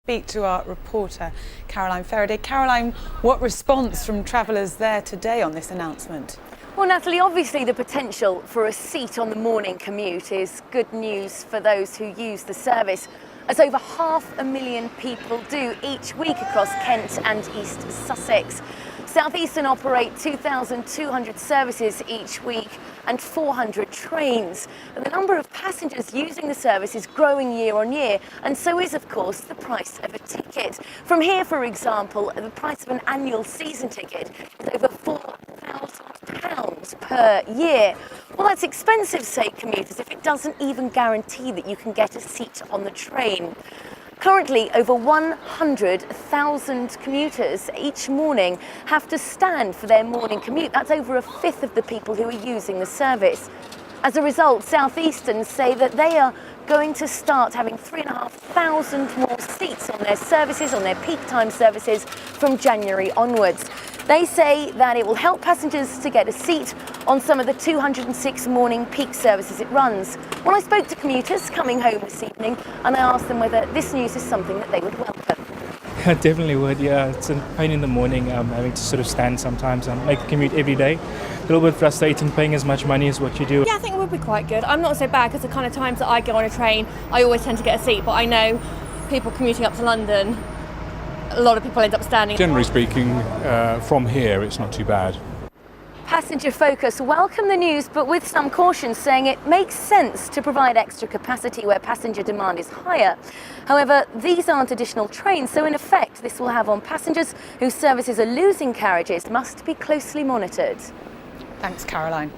Speak to our reporter, Caroline Faraday. Caroline, what response from travellers there today on this announcement? Well, Natalie, obviously the potential for a seat on the morning commute is good news for those who use the service, as over 500,000 people do each week across Kent and East Sussex. Southeastern operate 2,200 services each week and 400 trains. And the number of passengers using the service is growing year on year, and so is, of course, the price of a ticket. From here, for example, the price of an annual season ticket is over £4,000 per year. Well, that's expensive, say commuters, if it doesn't even guarantee that you can get a seat on the train. Currently, over 100,000 commuters each morning have to stand for their morning commute. That's over a fifth of the people who are using the service. As a result, Southeastern say that they are going to start having 3,500 more seats on their services, on their peak time services, from January onwards. They say that it will help passengers to get a seat on some of the 206 morning peak services it runs. Well, I spoke to commuters coming home this evening and I asked them whether this news is something that they would welcome. I definitely would, yeah. It's a pain in the morning, having to sort of stand sometimes and make the commute every day. A little bit frustrating paying as much money as what you do. Yeah, I think it would be quite good. I'm not so bad because the kind of times that I go on a train, I always tend to get a seat, but I know people commuting up to London, a lot of people end up standing. Generally speaking, from here it's not too bad. Passenger Focus welcome the news, but with some caution, saying it makes sense to provide extra capacity where passenger demand is higher. However, these aren't additional trains, so in effect this will have on passengers whose services are losing carriages must be closely monitored. Thanks, Caroline.